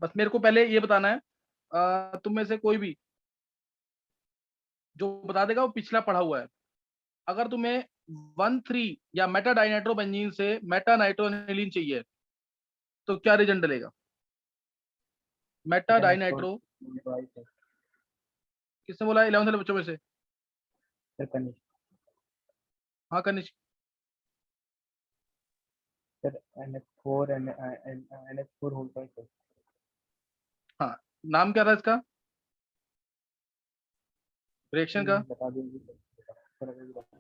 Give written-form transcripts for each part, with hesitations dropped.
बस मेरे को पहले ये बताना है, तुम में से कोई भी जो बता देगा वो पिछला पढ़ा हुआ है। अगर तुम्हें 1,3 या मेटा डाइनाइट्रोबेंजीन से मेटा नाइट्रोनिलीन चाहिए तो क्या रीजन डलेगा? मेटा डाइनाइट्रो, किसने बोला 11th वाले बच्चों में से? हाँ कनिष्क। सर NH4 NH4 होता है सर। हाँ, नाम क्या था इसका रिएक्शन का? बता दीजिए सर।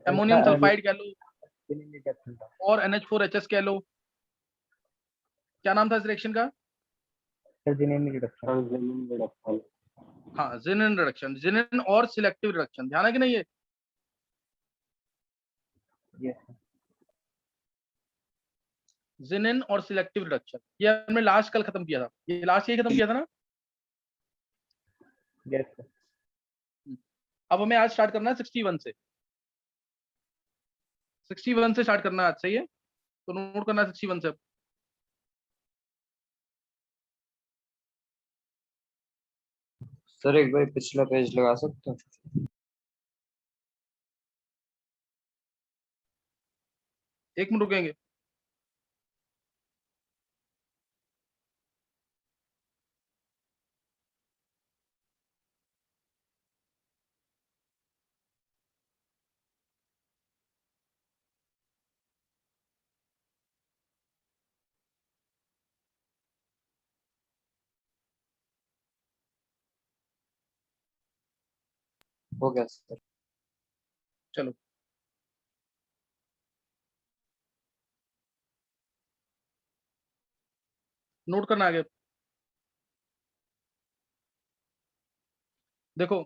अमोनियम सल्फाइड कह लो था और NH4HS कह लो। क्या नाम था इस रिएक्शन का? Sir, Zinin reduction. हाँ, जिनिन रिडक्शन, जिनिन और सिलेक्टिव रिडक्शन, ध्यान है कि नहीं ये? यस जिनिन और सिलेक्टिव रिडक्शन, ये हमने लास्ट कल खत्म किया था, ये लास्ट यही खत्म किया था ना? Yes sir. अब हमें आज स्टार्ट करना है 61 से। 61 से स्टार्ट करना है आज, सही है? तो नोट करना है 61 से। अब सर एक बार पिछला पेज लगा सकते हो? एक मिनट रुकेंगे। हो गया सर। चलो, नोट करना आगे। देखो,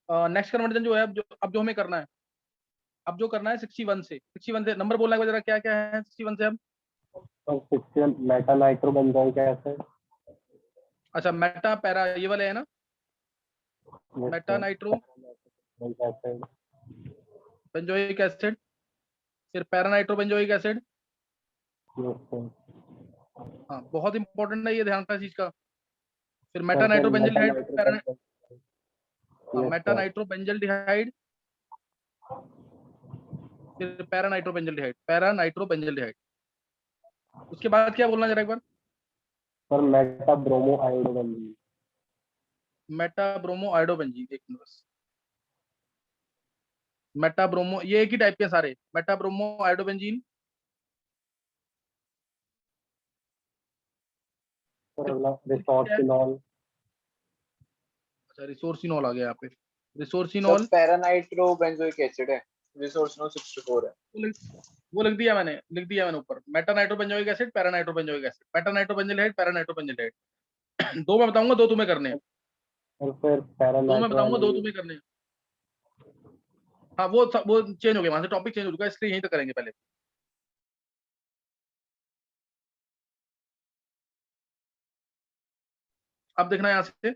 नेक्स्ट कन्वर्जन जो है, अब जो हमें करना है, अब जो करना है 61 से, 61 से नंबर बोलना है जरा, क्या क्या है 61 से अब? Meta nitrobenzoic acid. अच्छा, मेटा पैरा ये वाले है ना, Meta nitro acid. Benzoic acid, फिर पैरा नाइट्रो बेंजोइक एसिड। हाँ, बहुत इंपॉर्टेंट है ये, ध्यान रखना इस चीज का। फिर मेटा नाइट्रो बेंजल्डिहाइड, पैरा, हाँ मेटा नाइट्रो बेंजल्डिहाइड, फिर para nitro benzaldehyde, para nitro benzaldehyde. उसके बाद क्या बोलना जरा एक बार? Sir meta bromo iodobenzene. Meta bromo iodobenzene, एक मिनट बस। मेटा ब्रोमो, ये एक ही टाइप के सारे, मेटा ब्रोमो आयोडोबेंजीन। सर अगला रिसोर्सिनॉल। अच्छा, रिसोर्सिनॉल आ गया यहाँ पे, सब रिसोर्सिनॉल। पैरानाइट्रो बेंजोइक एसिड है, रिसोर्सिनॉल 64 है। वो लिख दिया मैंने, लिख दिया मैंने ऊपर, Meta nitro benzoic acid, para nitro benzoic acid, Meta nitro benzaldehyde, para nitro benzaldehyde. दो मैं बताऊंगा, दो तुम्हें करने हैं। और फिर दो मैं बताऊंगा, दो पैरानाइट्रो। तुम्हें करने हैं। हाँ, वो चेंज हो गया, वहां से टॉपिक चेंज हो चुका है, इसलिए यहीं तक करेंगे पहले। अब देखना यहाँ से,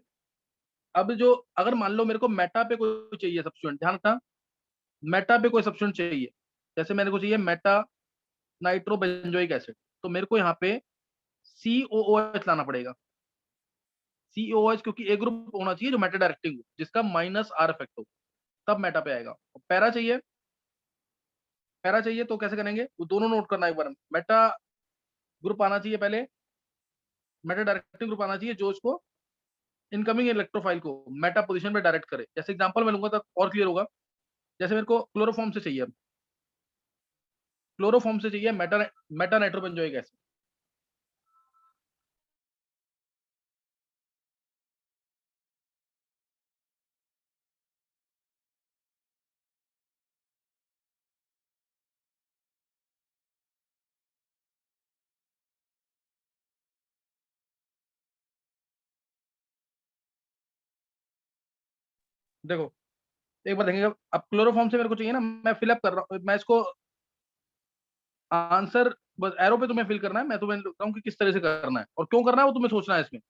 अब जो, अगर मान लो मेरे को मेटा पे कोई चाहिए सब्स्टिट्यूएंट, ध्यान रखना, मेटा पे कोई सब्स्टिट्यूएंट चाहिए, जैसे मेरे को चाहिए मेटा नाइट्रो बेंजोइक एसिड, तो मेरे को यहाँ पे COOH लाना पड़ेगा। COOH, क्योंकि ए ग्रुप होना चाहिए जो मेटा डायरेक्टिंग हो, जिसका -R इफेक्ट हो, तब मेटा पे आएगा। पैरा चाहिए, पैरा चाहिए तो कैसे करेंगे, वो दोनों नोट करना एक बार। मेटा ग्रुप आना चाहिए पहले, मेटा डायरेक्टिंग ग्रुप आना चाहिए जो उसको, इनकमिंग इलेक्ट्रोफाइल को मेटा पोजीशन पे डायरेक्ट करे। जैसे एग्जांपल मैं लूंगा तो और क्लियर होगा। जैसे मेरे को क्लोरोफॉर्म से चाहिए, क्लोरोफॉर्म से चाहिए मेटा, मेटा नाइट्रोबेंजोइक एसिड। देखो, एक बार देखेंगे, अब क्लोरोफॉर्म से मेरे को चाहिए ना, मैं फिलअप कर रहा हूँ, मैं इसको आंसर बस एरो पे तुम्हें फिल करना है, मैं तुम्हें बताऊँ कि किस तरह से करना है और क्यों करना है, वो तुम्हें सोचना है इसमें।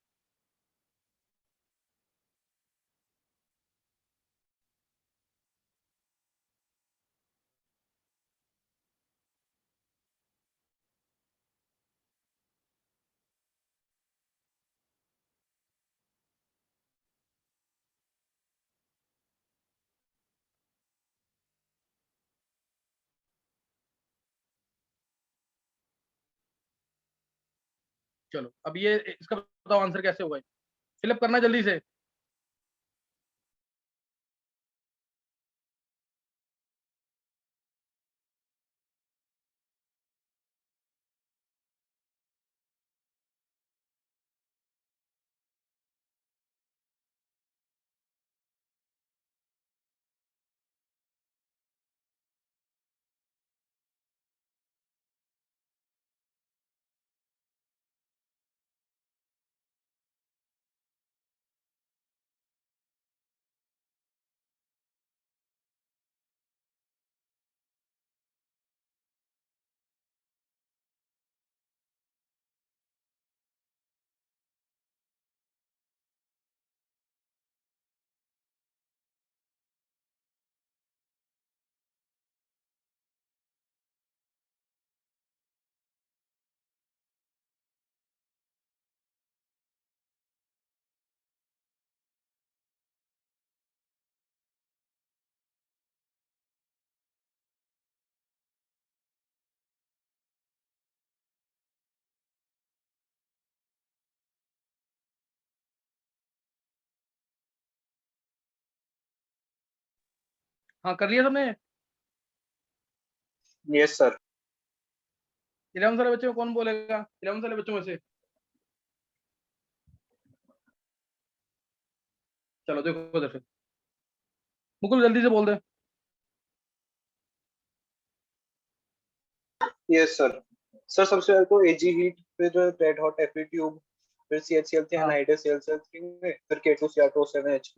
चलो अब ये इसका बताओ आंसर कैसे होगा, फिलअप करना जल्दी से। हाँ कर लिया सबने। Yes sir. 11 साल बच्चे में कौन बोलेगा, 11 साल बच्चों में से? चलो देखो इधर फिर, मुकुल जल्दी से बोल दे। Yes sir. सर सबसे पहले तो एजी हीट, फिर रेड हॉट एफई ट्यूब, फिर CHCl3 हाँ एनाइड्स CL3 में, फिर K2Cr2O7H+,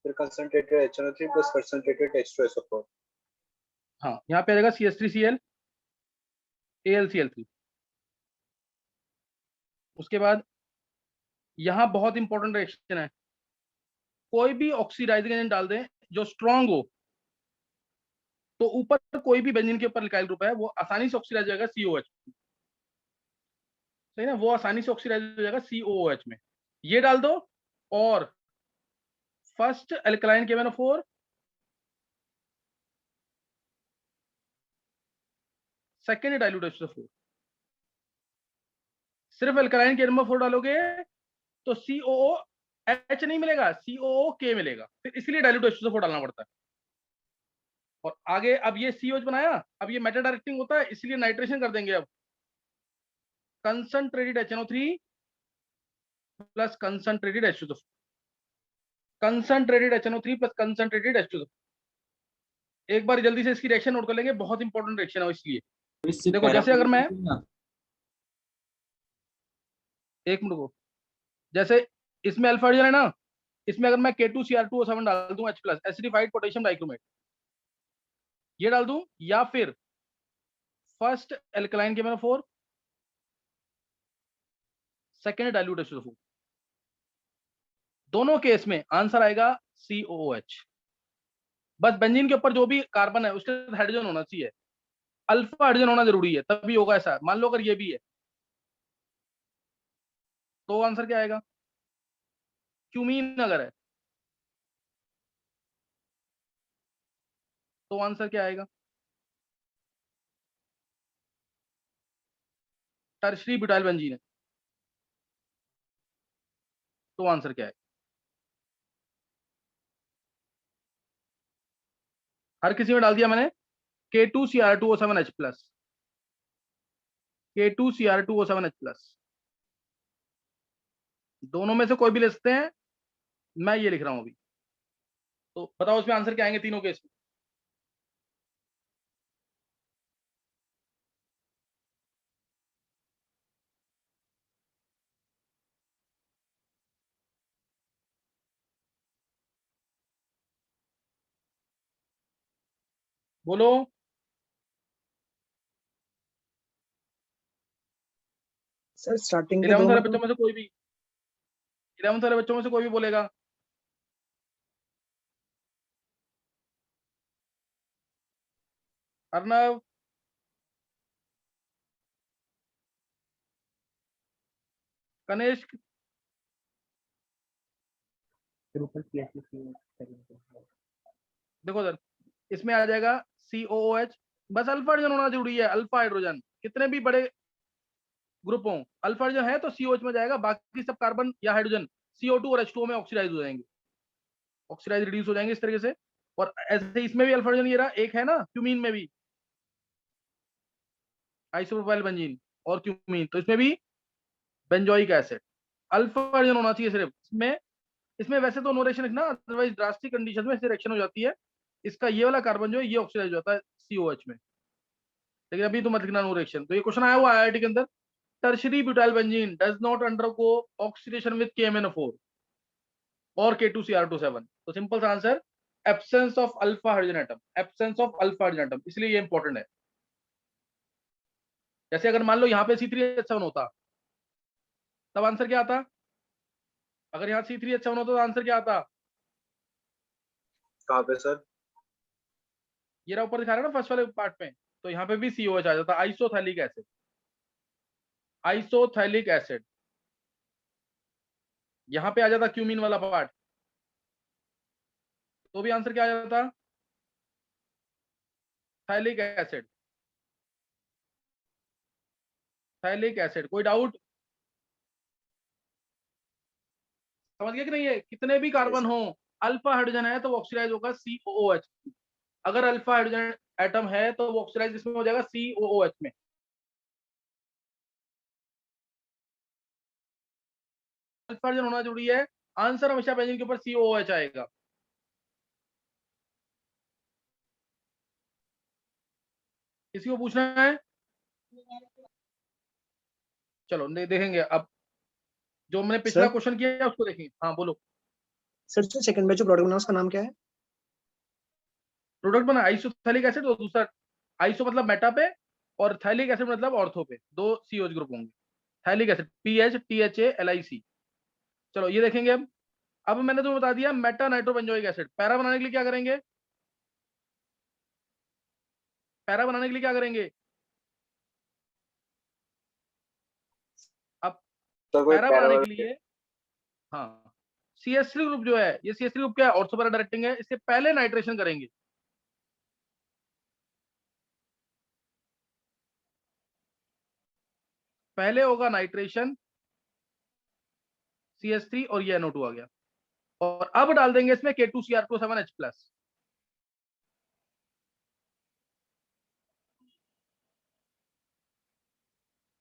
फिर concentrated HNO3 plus concentrated H2SO4। हाँ, यहाँ पे आ जाएगा CH3Cl AlCl3। उसके बाद यहाँ बहुत इंपॉर्टेंट रिएक्शन है, कोई भी ऑक्सीडाइजिंग एजेंट डाल दें जो स्ट्रांग हो, तो ऊपर कोई भी बेंजीन के ऊपर लिखाइल ग्रुप है वो आसानी से ऑक्सीडाइज हो जाएगा COH। सही ना, वो आसानी से ऑक्सीडाइज हो जाएगा COOH में। ये डाल दो और first alkaline KMnO4, second dilute H2SO4। सिर्फ एल्कलाइन KMnO4 डालोगे तो COOH नहीं मिलेगा, COOK मिलेगा, फिर इसलिए डाइल्यूट H2SO4 डालना पड़ता है। और आगे अब ये COH बनाया, अब ये मेटा डायरेक्टिंग होता है, इसलिए नाइट्रेशन कर देंगे। अब concentrated HNO3 plus concentrated H2SO4, concentrated HNO3 plus concentrated H2SO4। एक बार जल्दी से इसकी रिएक्शन नोट कर लेंगे, बहुत इंपॉर्टेंट रिएक्शन है इसलिए। इससे देखो जैसे अगर मैं ना, एक मिनट को, जैसे इसमें अल्फा हाइड्रोजन है ना, इसमें अगर मैं K2Cr2O7 डाल दूं H+ एसिडिफाइड पोटेशियम डाइक्रोमेट, ये डाल दूं, या फिर first alkaline KMnO4 second dilute H2SO4, दोनों केस में आंसर आएगा COOH। बस बेंजीन के ऊपर जो भी कार्बन है उसके साथ हाइड्रोजन होना चाहिए, अल्फा हाइड्रोजन होना जरूरी है, तभी होगा ऐसा। मान लो अगर ये भी है तो आंसर क्या आएगा? क्यूमीन अगर है तो आंसर क्या आएगा? टर्शरी ब्यूटाइल बेंजीन है तो आंसर क्या है? हर किसी में डाल दिया मैंने K2Cr2O7H+, K2Cr2O7H+, दोनों में से कोई भी ले सकते हैं, मैं ये लिख रहा हूं अभी। तो बताओ उसमें आंसर क्या आएंगे तीनों केस में? बोलो। सर स्टार्टिंग के 11 दो सारे में तो बच्चों में से कोई भी, 11 सारे बच्चों में से कोई भी बोलेगा। अर्नव, कनिष्क, ऊपर CH3 करेंगे। देखो सर, इसमें आ जाएगा COOH। बस अल्फा हाइड्रोजन होना जरूरी है, अल्फा हाइड्रोजन। कितने भी बड़े ग्रुप हो, अल्फा हाइड्रोजन है तो COH में जाएगा, बाकी सब कार्बन या हाइड्रोजन CO2 और H2O में ऑक्सीडाइज हो जाएंगे, ऑक्सीडाइज रिड्यूस हो जाएंगे इस तरीके से। और ऐसे इसमें भी अल्फा हाइड्रोजन ये रहा, एक है ना क्यूमीन में भी आइसोप्रोपाइल बेंजीन और क्यूमीन, तो इसमें भी बेंजोइक एसिड, अल्फा हाइड्रोजन होना चाहिए सिर्फ इसमें। इसमें वैसे तो नो रिएक्शन लिखना, अदरवाइज ड्रास्टिक कंडीशन में इससे रिएक्शन हो जाती है, इसका ये वाला कार्बन जो है ये ऑक्सीडाइज हो जाता है COH में, लेकिन अभी तो मत लिखना नो रिएक्शन। तो ये क्वेश्चन आया हुआ IIT के अंदर, tertiary butyl benzene does not undergo oxidation with KMnO4 और K2Cr27, तो सिंपल सा answer absence of alpha hydrogen atom, absence of alpha hydrogen atom, इसलिए ये इंपॉर्टेंट है। जैसे अगर मान लो यहाँ पे C3H7 होता तब आंसर क्या आता, अगर यहाँ C3H7 होता तो आंसर क्या आता, कहाँ पे सर? ये रहा ऊपर दिखा रहा है ना फर्स्ट वाले पार्ट में, तो यहाँ पे भी COH आ जाता, आइसोथैलिक एसिड, आइसोथैलिक एसिड, यहाँ पे आ जाता क्यूमीन वाला पार्ट, तो भी आंसर क्या आ जाता, थैलिक एसिड, थैलिक एसिड। कोई डाउट, समझ गया कि नहीं है, कितने भी कार्बन हो अल्फा हाइड्रोजन है तो वो ऑक्सीडाइज होगा COOH, अगर अल्फा हाइड्रोजन एटम है तो वो ऑक्सीडाइज इसमें हो जाएगा COOH में। अल्फा हाइड्रोजन होना जरूरी है, आंसर हमेशा बेंजीन के ऊपर COOH आएगा। किसी को पूछना है, चलो देखेंगे अब, जो मैंने पिछला सर क्वेश्चन किया है उसको देखेंगे। हाँ बोलो। सर जो सेकंड बैच जो प्रोडक्ट बना उसका नाम क्या है? प्रोडक्ट बना आइसोथैलिक एसिड और दूसरा आइसो मतलब मेटा पे और थैलिक एसिड मतलब ऑर्थो पे, दो COH ग्रुप होंगे, थैलिक एसिड PHTHALIC। चलो ये देखेंगे अब मैंने तुम्हें बता दिया मेटा नाइट्रोबेंजोइक एसिड, पैरा बनाने के लिए क्या करेंगे, पैरा बनाने के लिए क्या करेंगे, अब सर कोई पैरा बनाने के लिए, हाँ CH3 ग्रुप जो है, ये CH3 ग्रुप क्या है, ऑर्थो पैरा डायरेक्टिंग है, इससे पहले नाइट्रेशन करेंगे, पहले होगा नाइट्रेशन CH3 और ये NO2 आ गया, और अब डाल देंगे इसमें K2Cr27H+,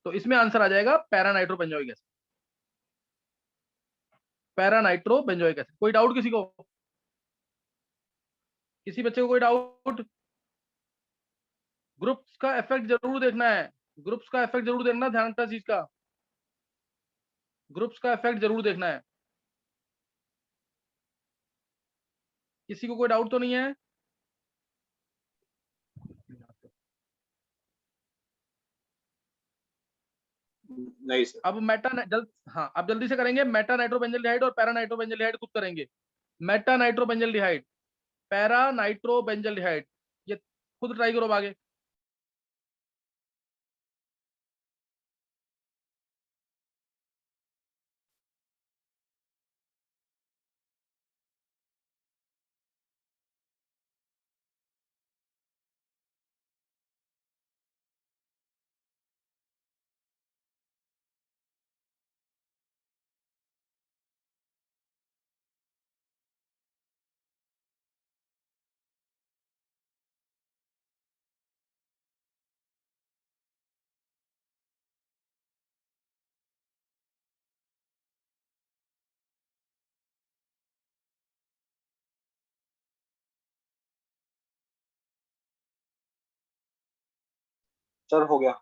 तो इसमें आंसर आ जाएगा para nitrobenzoic acid, para nitrobenzoic acid. कोई डाउट किसी को, किसी बच्चे को कोई डाउट, ग्रुप्स का इफेक्ट जरूर देखना है, ग्रुप्स का इफेक्ट जरूर देखना, ध्यान रखना चीज का, ग्रुप्स का इफेक्ट जरूर देखना है। किसी को कोई डाउट तो नहीं है, नहीं सर। अब हाँ अब जल्दी से करेंगे, मेटा नाइट्रोबेंजल्डिहाइड और पैरा नाइट्रोबेंजल्डिहाइड खुद करेंगे, मेटा नाइट्रोबेंजल्डिहाइड, पैरा नाइट्रोबेंजल्डिहाइड, ये खुद ट्राई करो आगे। सर हो गया।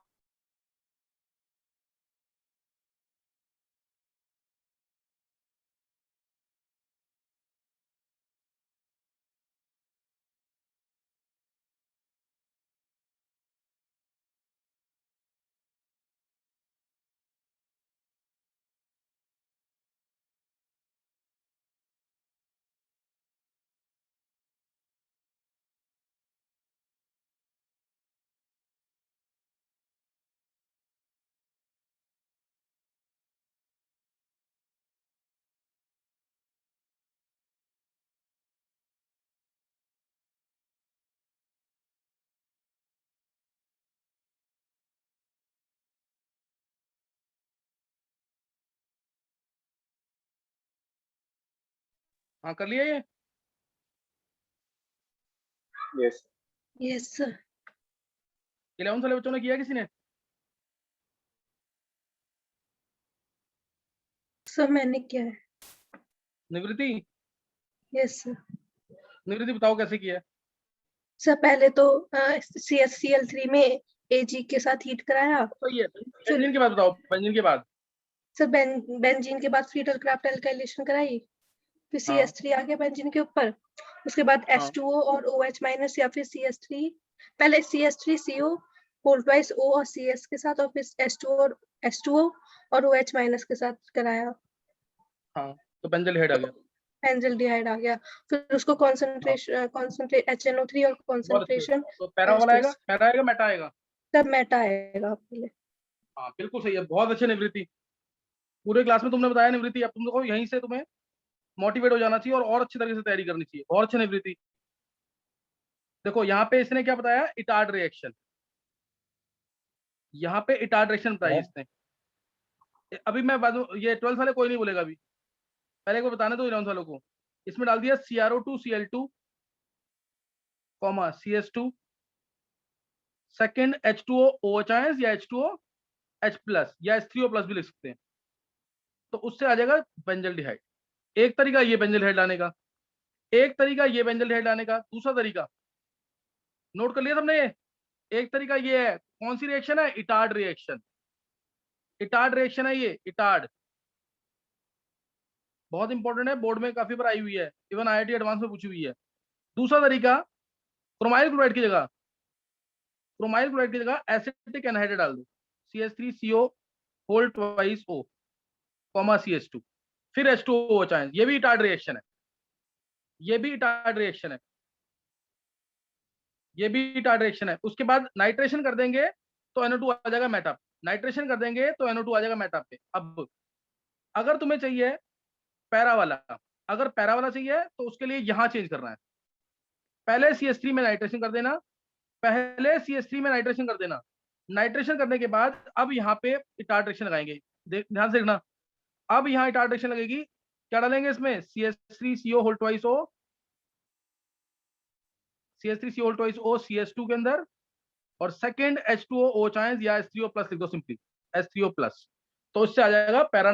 हाँ कर लिया ये? Yes. Yes sir. 11 वाले बच्चों ने किया किसी ने? सर मैंने किया है। निवृत्ति, यस सर। निवृत्ति बताओ कैसे किया है? सर पहले तो CaCl3 में Ag के साथ हीट कराया। सही है। बेंजीन के बाद बताओ, बेंजीन के बाद। सर बेंजीन के बाद फ्रीडल क्राफ्ट एल्काइलेशन कराई, फिर हाँ। CH3 आ गया बेंजीन के ऊपर, उसके बाद हाँ। H2O और OH माइनस या फिर CH3, पहले CH3CO होल ट्वाइस O और CS के साथ, और फिर H2O और OH माइनस के साथ कराया। हाँ तो बेंजल हेड आ गया। बेंजल्डिहाइड आ गया, फिर उसको कॉन्सेंट्रेट HNO3 और बहुत अच्छे। कॉन्सेंट्रेशन तो पैरा वाला आएगा, पैरा आएगा, मेटा आएगा? तब मेटा आएगा पहले। हाँ बिल्कुल सही है, बहुत अच्छे निवृत्ति। पूरे क्लास में तुमने बताया निवृत्ति, अब तुम देखो यहीं से तुम्हें मोटिवेट हो जाना चाहिए और अच्छी तरीके से तैयारी करनी चाहिए। बहुत अच्छे निवृत्ति। देखो यहाँ पे इसने क्या बताया, इटार्ड रिएक्शन। यहाँ पे इटार्ड रिएक्शन बताई इसने। अभी मैं बाद में, ये 12th वाले कोई नहीं बोलेगा अभी, पहले को बताने दो 11th वालों को। इसमें डाल दिया CrO2Cl2, CS2, second H2O OH ions या H2OH+ या H3O+ भी लिख सकते हैं। तो उससे आ जाएगा बेंजल्डिहाइड। एक तरीका ये बेंजल्डिहाइड लाने का, एक तरीका ये बेंजल्डिहाइड लाने का, दूसरा तरीका नोट कर लिया सबने ये? एक तरीका ये है, कौन सी रिएक्शन है? Etard reaction. इटार्ड रिएक्शन है ये, इटार्ड। बहुत इंपॉर्टेंट है, बोर्ड में काफी बार आई हुई है, इवन IIT एडवांस में पूछी हुई है। दूसरा तरीका, क्रोमाइल क्लोराइड की जगह, क्रोमाइल क्लोराइड की जगह एसिटिक एनहाइड्राइड डाल दो, CH3CO whole twice O, CS2, फिर H2O चाहे। ये भी इटार्ड रिएक्शन है, ये भी इटार्ड रिएक्शन है, ये भी इटार्ड रिएक्शन है। उसके बाद नाइट्रेशन कर देंगे तो NO2 आ जाएगा मेटा पे, नाइट्रेशन कर देंगे तो NO2 आ जाएगा मेटा पे। अब अगर तुम्हें चाहिए पैरा वाला, अगर पैरा वाला चाहिए तो उसके लिए यहां चेंज करना है। पहले CH3 में नाइट्रेशन कर देना, पहले CH3 में नाइट्रेशन कर देना, नाइट्रेशन करने के बाद अब यहाँ पे इटार्ड रिएक्शन लगाएंगे। ध्यान से देखना, अब यहाँ इटार्ड रिएक्शन लगेगी, क्या डालेंगे इसमें? CH3CO whole twice O, CH3CO whole twice O CS2 के अंदर, और सेकेंड H2O OH आयंस या H3O+ लिख दो सिंपली, H3O+। तो उससे आ जाएगा पैरा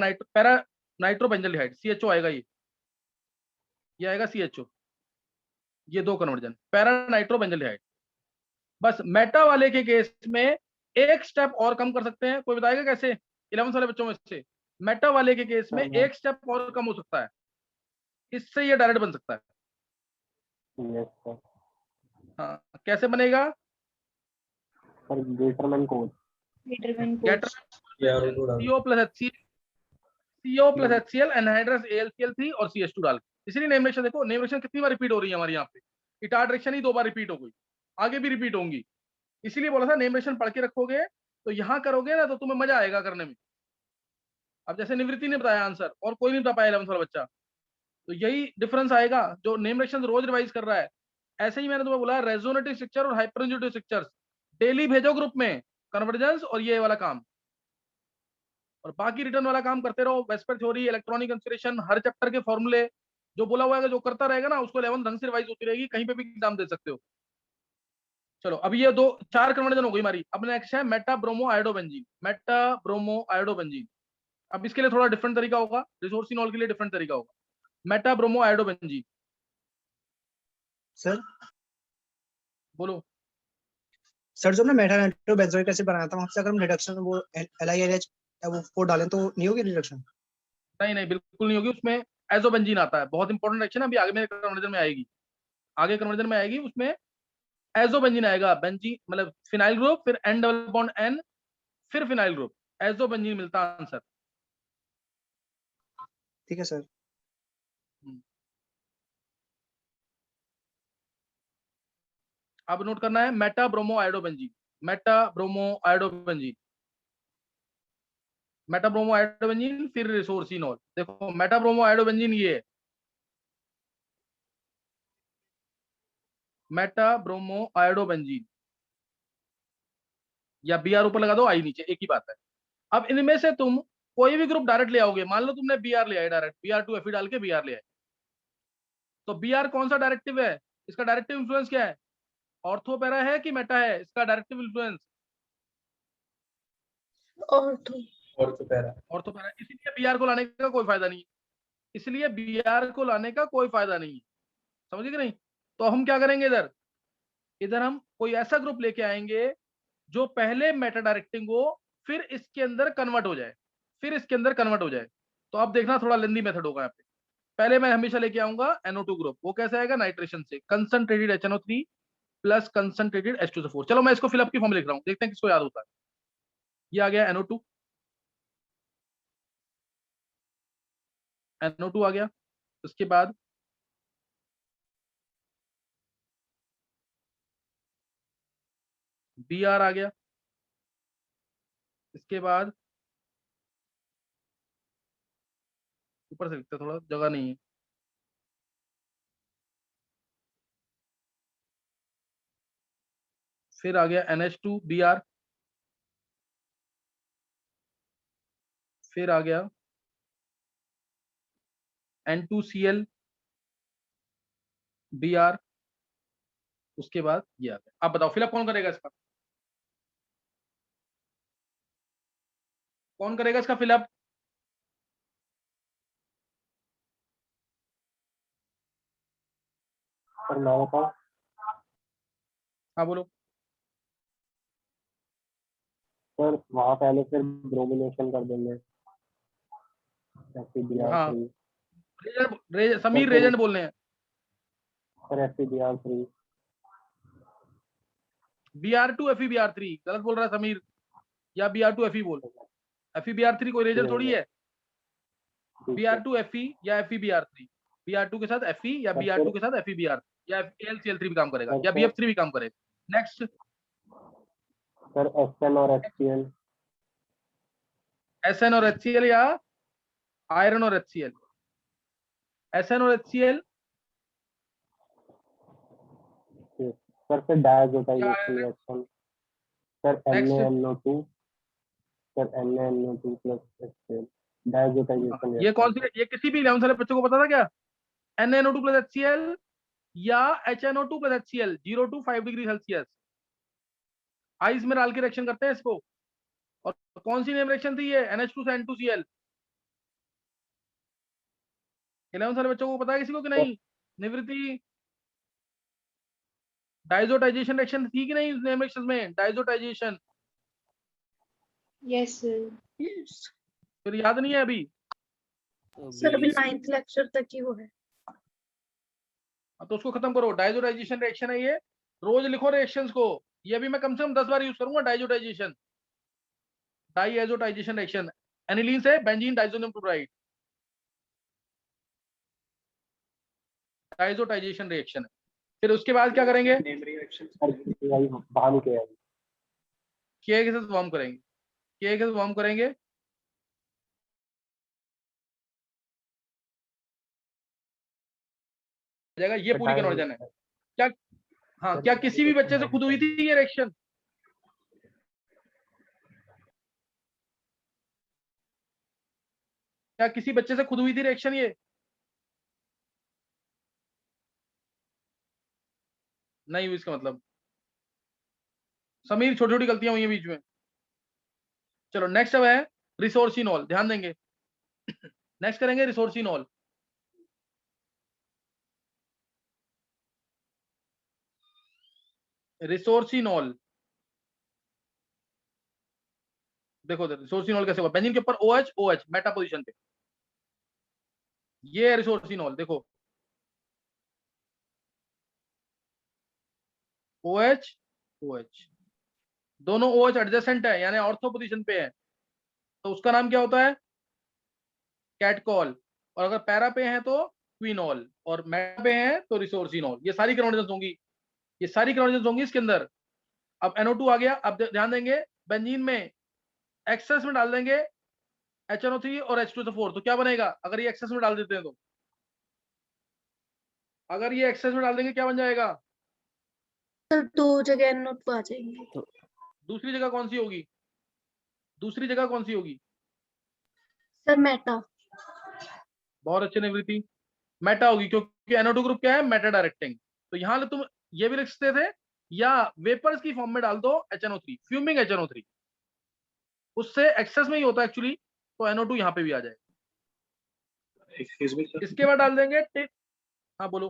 नाइट्रोबेंजल्डिहाइड, CHO आएगा, ये आएगा CHO। ये दो कन्वर्जन, पैरा नाइट्रोबेंजल्डिहाइड। बस मेटा वाले के केस में एक स्टेप और कम कर सकते हैं। कोई बताएगा कैसे? 11th वाले बच्चों में से मेटा वाले के केस में एक स्टेप और कम हो सकता है, इससे ये डायरेक्ट बन सकता है। Yes sir. हाँ कैसे बनेगा? Sir Gattermann code. CO+HCl anhydrous AlCl3 और CH2 डाल के। इसलिए नेम रिएक्शन देखो, नेम रिएक्शन कितनी बार रिपीट हो रही है हमारे यहाँ पे, इटार्ड रिएक्शन ही 2 बार रिपीट हो गई, आगे भी रिपीट होंगी। इसीलिए बोला था नेम रिएक्शन पढ़ के रखोगे तो यहाँ करोगे ना तो तुम्हें मजा आएगा करने में। अब जैसे निवृत्ति ने बताया आंसर और कोई नहीं बता पाया 11th वाला बच्चा, तो यही डिफरेंस आएगा। जो नेम रिएक्शन रोज रिवाइज कर रहा है, ऐसे ही मैंने तुम्हें बोला रेजोनेटिव स्ट्रक्चर और हाइपरनेटिव स्ट्रक्चर्स डेली भेजो ग्रुप में, कन्वर्जेंस और ये वाला काम, और बाकी रिटर्न वाला काम करते रहो। वेस्पर थ्योरी, इलेक्ट्रॉनिक कंसिडरेशन, हर चैप्टर के फॉर्मूले जो बोला हुआ है, जो करता रहेगा ना उसको 11 ढंग से रिवाइज होती रहेगी, कहीं पे भी एग्जाम दे सकते हो। चलो अब ये 4 कन्वर्जन हो गई हमारी। अब नेक्स्ट है Meta bromo iodobenzene, meta bromo iodobenzene. अब इसके लिए थोड़ा डिफरेंट तरीका होगा, रिसोर्सिनॉल के लिए डिफरेंट तरीका होगा। मेटा ब्रोमो आयोडोबेंजीन सर बोलो। सर जो हमने मेटा नाइट्रोबेंजोइक एसिड बनाया था, वहां से अगर हम रिडक्शन वो LiNH वो 4 डालें तो नहीं होगी रिडक्शन? नहीं बिल्कुल नहीं होगी, उसमें एजोबेंजीन आता है, बहुत इंपॉर्टेंट रिएक्शन है, अभी आगे मेरे कन्वर्जन में आएगी, आगे कन्वर्जन में आएगी, उसमें एजोबेंजीन आएगा। बेंजीन मतलब फिनाइल ग्रुप, फिर N डबल बॉन्ड N, फिर फिनाइल ग्रुप, एजोबेंजीन मिलता है आंसर। ठीक है सर। अब नोट करना है Meta bromo iodobenzene, meta bromo iodobenzene, meta bromo iodobenzene, फिर रिसोर्सिनॉल। देखो मेटा ब्रोमो आयोडोबेंजीन ये है, मेटा ब्रोमो आयोडोबेंजीन, या Br ऊपर लगा दो, आई नीचे, एक ही बात है। अब इनमें से तुम कोई भी ग्रुप डायरेक्ट ले आओगे, मान लो तुमने Br ले आए डायरेक्ट, Br2Fe डाल के Br ले आए, तो बी आर कौन सा डायरेक्टिव है, इसका डायरेक्टिव इन्फ्लुएंस क्या है, ऑर्थो पैरा है कि मेटा है, इसका directive influence ortho. Ortho para, इसीलिए बी आर को लाने का कोई फायदा नहीं है, इसलिए बी आर को लाने का कोई फायदा नहीं है, समझे कि नहीं। तो हम क्या करेंगे, इधर इधर हम कोई ऐसा ग्रुप लेके आएंगे जो पहले मेटा डायरेक्टिंग हो, फिर इसके अंदर कन्वर्ट हो जाए, फिर इसके अंदर कन्वर्ट हो जाए। तो आप देखना थोड़ा लेंदी मेथड होगा यहाँ पे। पहले मैं हमेशा लेके आऊंगा NO2 ग्रुप, वो कैसे आएगा, नाइट्रेशन से, concentrated HNO3 plus concentrated H2SO4। चलो मैं इसको फिलअप की फॉर्म लिख रहा हूँ, देखते हैं किसको याद होता है। ये आ गया NO2 आ गया, उसके बाद Br आ गया, इसके बाद ऊपर से लिखते, थोड़ा जगह नहीं है, फिर आ गया NH2Br, फिर आ गया N2Cl Br, उसके बाद ये आ गया। आप बताओ फिलअप कौन करेगा इसका, कौन करेगा इसका फिलअप, सर मैं बताऊं, हाँ बोलो। सर वहाँ पहले फिर ब्रोमिनेशन कर देंगे, हाँ FeBr3 समीर तो रेजेंट बोल रहे हैं, सर FeBr3 Br2 FeBr3 गलत बोल रहा है समीर, या Br2 Fe बोल, FeBr3 कोई रेजेंट थोड़ी है, Br2 Fe या FeBr3, Br2 के साथ Fe या Br2 के साथ FeBr या AlCl3 भी काम करेगा, या BF3 भी काम करेगा। नेक्स्ट सर SN और HCl, SN और HCl या आयरन और HCl, SN और HCl सर फिर डायजोटाइजेशन reaction, sir NaNO2, sir NaNO2 plus HCl, डायजोटाइजेशन ये कौन सी, ये किसी भी 11 साल बच्चों को पता था क्या, NaNO2 प्लस HCl या HNO2 plus HCl 0 to 5 degree Celsius, ice में डाल के रिएक्शन करते हैं इसको। और कौन सी नेम रिएक्शन थी ये, NH2 से N2Cl। 11 साल बच्चों को पता है किसी को कि नहीं, निवृत्ति, डाइजोटाइजेशन रिएक्शन थी कि नहीं नेम रिएक्शन में, डाइजोटाइजेशन, यस सर। यस फिर याद नहीं है अभी, सर, अभी 9th लेक्चर तक ही वो है। तो उसको खत्म करो। डाइजोटाइजेशन रिएक्शन है ये, रोज लिखो रिएक्शंस को, ये भी मैं कम से कम 10 बार यूज करूंगा। डाइजोटाइजेशन, डाइएजोटाइजेशन रिएक्शन, एनिलीन से benzene diazonium chloride, diazotization reaction है। फिर उसके बाद क्या करेंगे, के के साथ फॉर्म करेंगे, के साथ फॉर्म करेंगे, जाएगा ये पूरी कन्वर्जन है क्या। हाँ, क्या किसी भी बच्चे से खुद हुई थी ये रिएक्शन, क्या किसी बच्चे से खुद हुई थी रिएक्शन ये, नहीं हुई, इसका मतलब समीर छोटी छोटी गलतियां हुई हैं बीच में। चलो नेक्स्ट अब है रिसोर्सिनॉल, ध्यान देंगे। नेक्स्ट करेंगे रिसोर्सिनॉल। रिसोर्सिनॉल देखो रिसोर्सिनॉल कैसे होगा, बेंजीन के ऊपर OH OH मेटा पोजीशन पे, ये है रिसोर्सिनॉल। देखो OH OH, दोनों OH एडजेसेंट है, यानी ऑर्थो पोजीशन पे है, तो उसका नाम क्या होता है, कैटकॉल। और अगर पैरा पे है तो क्विनॉल, और मेटा पे है तो रिसोर्सिनॉल। ये सारी कन्वर्जेंस होंगी, ये सारी कन्वर्जेंस होंगी इसके अंदर। अब NO2 आ गया, अब ध्यान देंगे बेंजीन में एक्सेस में डाल देंगे HNO3 और H2SO4, तो क्या बनेगा, अगर ये एक्सेस में डाल देते हैं तो, अगर ये एक्सेस में डाल देंगे क्या बन जाएगा, सर 2 जगह NO2 आ जाएंगे। दूसरी जगह कौन सी होगी, दूसरी जगह कौन सी होगी, सर मेटा। बहुत अच्छे निवृत्ति, मेटा होगी, क्योंकि क्योंकि NO2 ग्रुप क्या है, मेटा डायरेक्टिंग। तो यहाँ तुम ये भी लिख सकते थे, या वेपर्स की फॉर्म में डाल दो HNO3, फ्यूमिंग HNO3, उससे एक्सेस में ही होता है एक्चुअली, तो NO2 यहाँ पे भी आ जाएगा। एक्सक्यूज मी सर, इसके बाद डाल देंगे हाँ बोलो।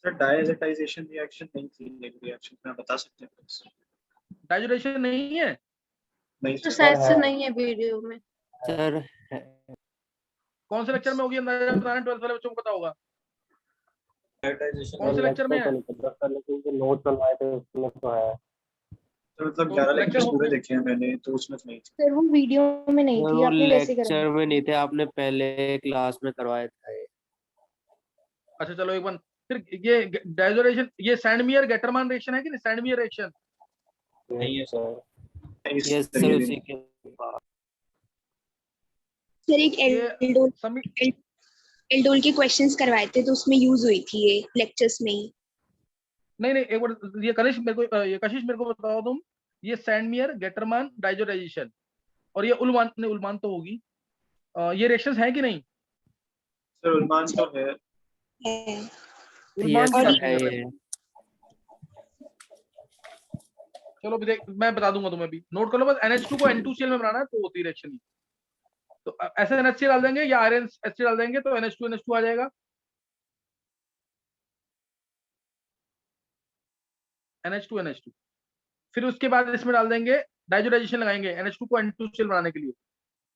सर डायजेटाइजेशन रिएक्शन नहीं थी, एक रिएक्शन में बता सकते हैं please? डाइजेशन नहीं है, नहीं तो सर, शायद से नहीं है वीडियो में। सर कौन से लेक्चर में होगी अंदाजा बताना, 12th वाले बच्चों को पता होगा डायजेटाइजेशन कौन से लेक्चर में है। नोट बनवाए थे उसमें तो है। तो मतलब तो 11 लेक्चर लेक्चर्स पूरे होंगे, देखे हैं मैंने, तो उसमें तो नहीं थी। सर वो वीडियो में नहीं सर थी, वो आपने वैसे करवाया। लेक्चर में नहीं थे, आपने पहले क्लास में करवाए थे। अच्छा चलो एक बार फिर, ये डाइजेशन, ये सैंडमियर गेटरमान रिएक्शन है कि नहीं, सैंडमियर रिएक्शन। नहीं है सर नहीं यस सर, सर, ये भी उसी नहीं। के सर एक ये एल्डोल समी एल्डोल के क्वेश्चंस करवाए थे, तो उसमें यूज हुई थी ये लेक्चर्स में ही। नहीं नहीं, एक बार ये कशिश मेरे को, ये कशिश मेरे को बताओ तुम, ये सैंडमियर गेटरमान डाइजेशन और ये उल्मान, नहीं उल्मान तो होगी, ये रिएक्शंस हैं कि नहीं, सर उल्मान तो है। है। उल्मान यस की सर बात है नहीं कर ये। रहे। चलो भी देख, मैं बता दूंगा तुम्हें, भी नोट कर लो बस, NH2 को N2Cl में बनाना है तो होती है रिएक्शन। तो ऐसे NH डाल देंगे या आयरन HC डाल देंगे तो NH2 आ जाएगा, NH2 फिर उसके बाद इसमें डाल देंगे, डाइजोडाइजेशन लगाएंगे NH2 को N2Cl बनाने के लिए।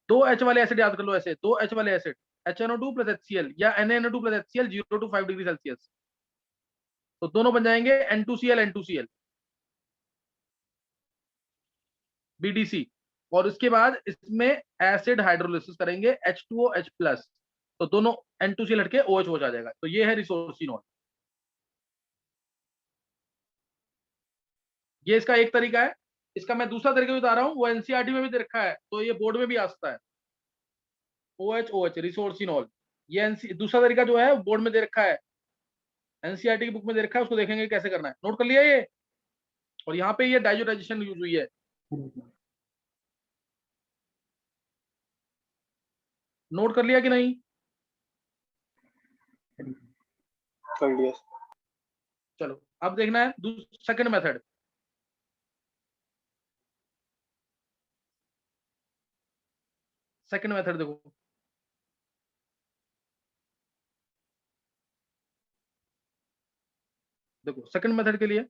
दो H वाले एसिड याद कर लो, ऐसे दो H वाले एसिड, HNO2 प्लस HCl या NaNO2 plus HCl 0 to 5 degree Celsius, तो दोनों बन जाएंगे N2Cl BDC। और उसके बाद इसमें एसिड हाइड्रोलिसिस करेंगे H2OH प्लस, तो दोनों N2Cl हटके OH हो जाएगा। तो ये है रिसोर्सिनॉल, ये इसका एक तरीका है। इसका मैं दूसरा तरीका भी बता रहा हूँ, वो NCERT में भी दे रखा है, तो ये बोर्ड में भी आ सकता है, OH रिसोर्सिनॉल। ये दूसरा तरीका जो है बोर्ड में दे रखा है, NCERT की बुक में दे रखा है, उसको देखेंगे कैसे करना है। नोट कर लिया ये, और यहाँ पे ये डाइजोडाइजेशन यूज हुई है, नोट कर लिया कि नहीं। कर लिया। चलो अब देखना है सेकंड मेथड। सेकंड मेथड देखो, देखो सेकंड मेथड के लिए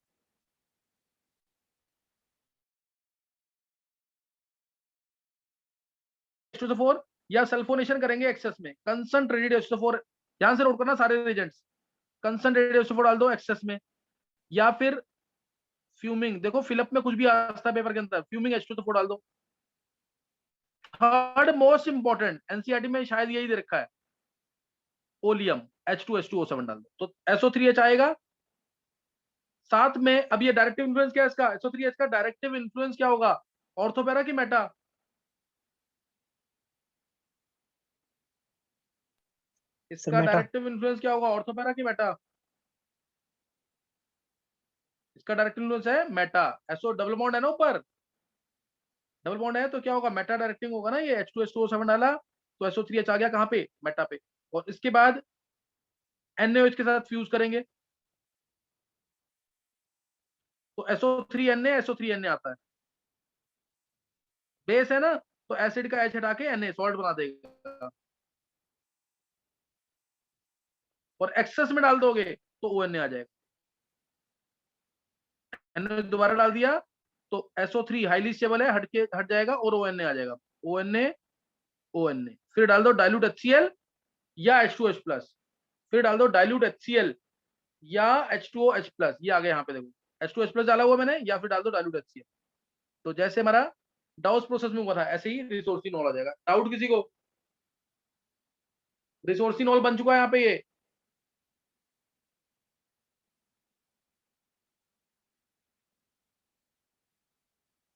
H2SO4 या सल्फोनेशन करेंगे एक्सेस में, कंसंट्रेटेड H2SO4, ध्यान से नोट करना सारे रिएजेंट्स, कंसंट्रेटेड H2SO4 डाल दो एक्सेस में, या फिर फ्यूमिंग, देखो फिलअप में कुछ भी आता है पेपर के अंदर, फ्यूमिंग H2SO4 डाल दो। थर्ड मोस्ट इंपॉर्टेंट, एनसीईआरटी में शायद यही दे रखा है, ओलियम H2H2O7 डाल दो, तो SO3H आएगा। साथ में अब ये डायरेक्टिव इन्फ्लुएंस क्या है इसका, SO3H का डायरेक्टिव इन्फ्लुएंस क्या होगा, ऑर्थोपैरा की मेटा, इसका मेटा। डायरेक्टिव इन्फ्लुएंस क्या होगा, ऑर्थोपैरा की मेटा, इसका डायरेक्टिव इन्फ्लुएंस है मेटा। SO डबल बॉन्ड है ना ऊपर, डबल बॉन्ड है तो क्या होगा, मेटा डायरेक्टिंग होगा ना, ये H2H2O7 डाला तो SO3H आ गया कहाँ पे, मेटा पे, और इसके बाद NaOH के साथ फ्यूज करेंगे तो SO3Na आता है, बेस है ना, तो एसिड का H हटा के Na सॉल्ट बना देगा, और एक्सेस में डाल दोगे तो ONA आ जाएगा। Na दोबारा डाल दिया तो SO3 हाईली स्टेबल है, हट जाएगा और ONA आ जाएगा, ONA फिर डाल दो डाइल्यूट HCl या H2H प्लस, फिर डाल दो डाइल्यूट HCl या H2OH प्लस, ये आ गया यहाँ पे देखो H2H प्लस डाला हुआ मैंने, या फिर डाल दो डाइल्यूट HCl। तो जैसे हमारा डाउस प्रोसेस में हुआ था ऐसे ही रिसोर्सिनॉल आ जाएगा। डाउट किसी को, रिसोर्सिनॉल बन चुका है यहाँ पे ये,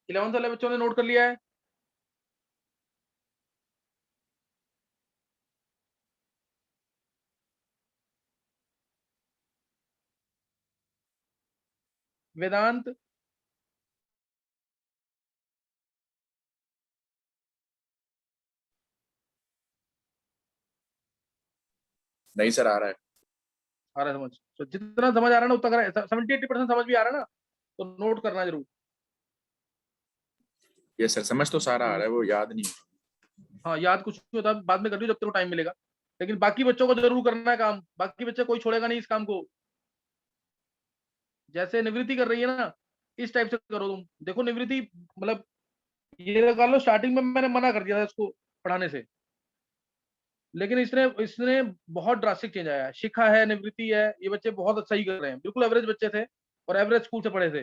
इलेवंथ वाले बच्चों ने नोट कर लिया है। वेदांत, नहीं सर, आ रहा है। आ रहा है समझ? तो जितना समझ आ रहा है ना उतना 70-80% समझ भी आ रहा है ना, तो नोट करना जरूर। ये सर समझ तो सारा आ रहा है, वो याद नहीं होता। हाँ, याद कुछ नहीं होता, बाद में कर लो जब तेरे को टाइम मिलेगा, लेकिन बाकी बच्चों को जरूर करना है काम, बाकी बच्चे कोई छोड़ेगा नहीं इस काम को। जैसे निवृत्ति कर रही है ना, इस टाइप से करो तुम। देखो निवृत्ति, मतलब ये लगा लो स्टार्टिंग में मैंने मना कर दिया था इसको पढ़ाने से, लेकिन इसने इसने बहुत ड्रास्टिक चेंज आया है। शिखा है, निवृत्ति है, ये बच्चे बहुत अच्छा ही कर रहे हैं। बिल्कुल एवरेज बच्चे थे और एवरेज स्कूल से पढ़े थे,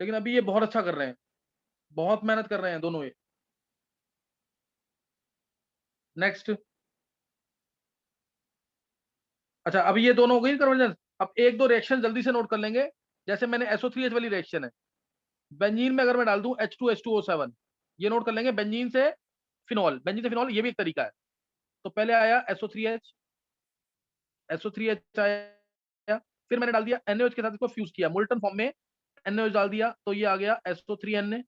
लेकिन अभी ये बहुत अच्छा कर रहे हैं, बहुत मेहनत कर रहे हैं दोनों ये। नेक्स्ट, अच्छा अब ये दोनों हो गई कन्वर्जेंस। अब एक दो रिएक्शन जल्दी से नोट कर लेंगे। जैसे मैंने SO3H वाली रिएक्शन है, बेंजीन में अगर मैं डाल दूं H2H2O7, ये नोट कर लेंगे। बेंजीन से फिनॉल, बेंजीन से फिनॉल, ये भी एक तरीका है। तो पहले आया SO3H, SO3H आया, फिर मैंने डाल दिया NaOH के साथ इसको फ्यूज किया, मोल्टन फॉर्म में NaOH डाल दिया, तो ये आ गया SO3Na।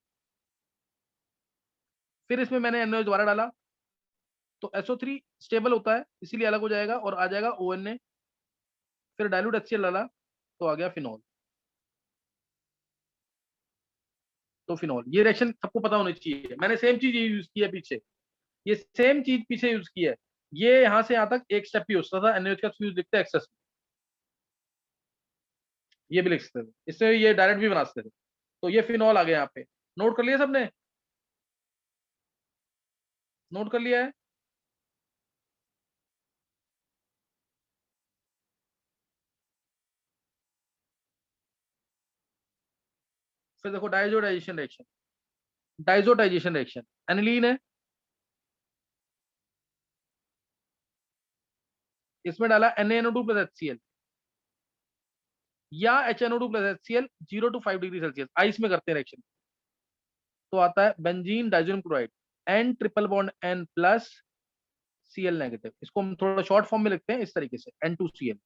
फिर इसमें मैंने NaOH दोबारा डाला, तो SO3 स्टेबल होता है इसीलिए अलग हो जाएगा और आ जाएगा ONA। फिर डाइल्यूट HCl डाला तो आ गया फिनॉल। तो फिनॉल, ये रिएक्शन सबको पता होनी चाहिए। मैंने सेम चीज यूज की है पीछे, ये सेम चीज पीछे यूज की है। ये यहां से यहां तक एक स्टेप ही होता था, NaOH का फ्यूज लिखते एक्सेस, ये भी लिख सकते थे, इससे ये डायरेक्ट भी बना सकते थे। तो ये फिनॉल आ गया यहाँ पे। नोट कर लिया सबने? नोट कर लिया है? फिर देखो डाइजोडाइजेशन रिएक्शन, डाइजोडाइजेशन रिएक्शन, एनिलीन है, इसमें डाला NaNO2 + HCl या HNO2 + HCl 0 to 5 degree Celsius, ice में करते हैं रिएक्शन। तो आता है benzene diazonium chloride, N triple bond N plus Cl negative. इसको हम थोड़ा शॉर्ट फॉर्म में लिखते हैं इस तरीके से, N2Cl।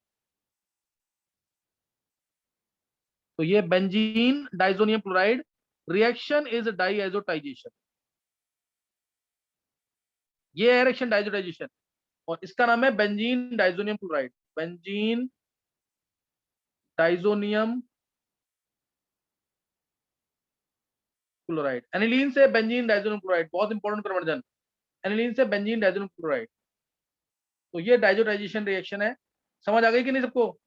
तो ये benzene diazonium chloride reaction is diazotisation, ये है रिएक्शन डाइजोटाइजेशन, और इसका नाम है benzene diazonium chloride, benzene diazonium chloride. Aniline से बेंजीन डाइजोनियम क्लोराइड, बहुत इंपॉर्टेंट कन्वर्जन, एनिलीन से बेंजीन डाइजोनियम क्लोराइड। तो ये डाइजोटाइजेशन रिएक्शन है, समझ आ गई कि नहीं सबको?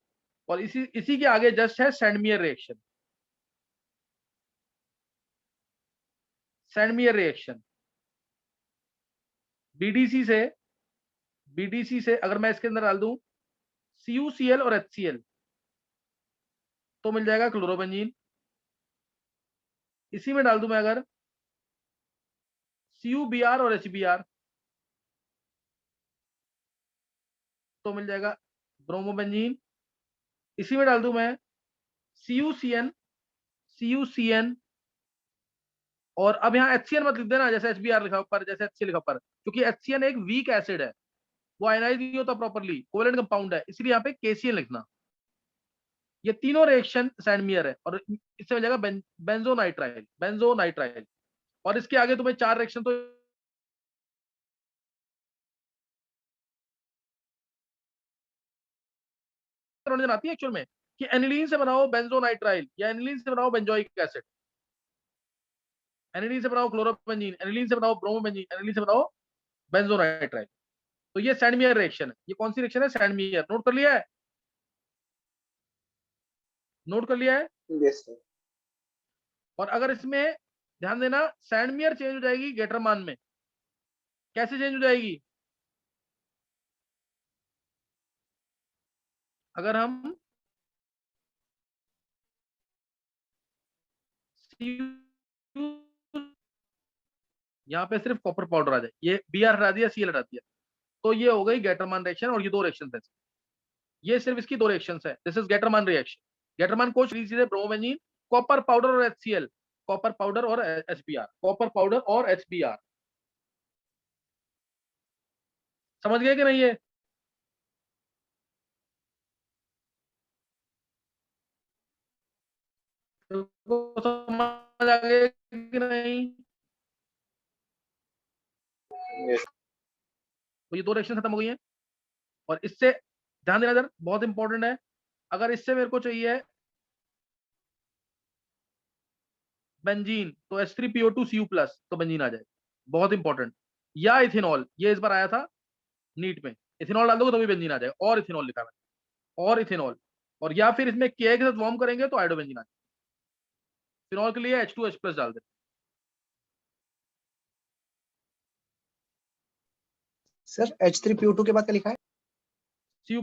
और इसी के आगे जस्ट है सैंडमियर रिएक्शन, सैंडमियर रिएक्शन। बीडीसी से अगर मैं इसके अंदर डाल दूं CuCl और HCl तो मिल जाएगा क्लोरोबेंजीन। इसी में डाल दूं मैं अगर CuBr और HBr तो मिल जाएगा ब्रोमोबेंजीन। इसी में डाल दूं मैं CuCN और अब यहाँ HCl मत लिख देना जैसे HBr लिखा ऊपर, जैसे HCl लिखा ऊपर, क्योंकि HCl एक वीक एसिड है, वो आयनाइज नहीं होता प्रॉपर्ली, कोवेलेंट कंपाउंड है, इसलिए यहाँ पे KCl लिखना। ये तीनों रिएक्शन सैंडमियर है और इससे मिल जाएगा बेंजोनाइट्राइल, बेंजोनाइट्राइल। और इसके आगे तुम्हें 4 रिएक्शन तो आती है एक्चुअल में, कि एनिलीन से बनाओ बेंजोनाइट्राइल या एनिलीन से बनाओ बेंजोइक एसिड, एनिलीन से बनाओ क्लोरोबेंजीन, एनिलीन से बनाओ ब्रोमोबेंजीन, एनिलीन से बनाओ बेंजोनाइट्राइल। तो ये सैंडमियर रिएक्शन है। ये कौन सी रिएक्शन है? सैंडमियर। नोट कर लिया है? नोट कर लिया है? Yes, sir. और अगर इसमें ध्यान देना, सैंडमियर चेंज हो जाएगी गेटरमान में। कैसे चेंज हो जाएगी? अगर हम यहाँ पे सिर्फ कॉपर पाउडर आ जाए, ये Br हटा दिया, Cl हटा दिया, तो ये हो गई गेटरमान रिएक्शन। और ये दो रिएक्शन है, ये सिर्फ इसकी दो रिएक्शन है। This is Gattermann reaction. Gattermann को सीधे ब्रोमोबेंजीन, कॉपर पाउडर और HCl, कॉपर पाउडर और HBr, कॉपर पाउडर और HBr। समझ गए कि नहीं? ये समझ आ गए कि नहीं? Yes. तो ये दो रिएक्शन खत्म हो गई हैं। और इससे ध्यान देना इधर, बहुत इंपॉर्टेंट है, अगर इससे मेरे को चाहिए बेंजीन तो H3PO2Cu+ तो बेंजीन आ जाएगा, बहुत इंपॉर्टेंट। या इथेनॉल, ये इस बार आया था नीट में, इथेनॉल डाल दोगे तो भी बेंजीन आ जाएगा, और इथेनॉल लिखा है, और इथेनॉल, और या फिर इसमें के साथ वार्म करेंगे तो आयोडोबेंजीन आ जाएगा। फिनॉल के लिए H2H+ डाल देते। सर H3PO2 के बाद क्या लिखा है? Cu+,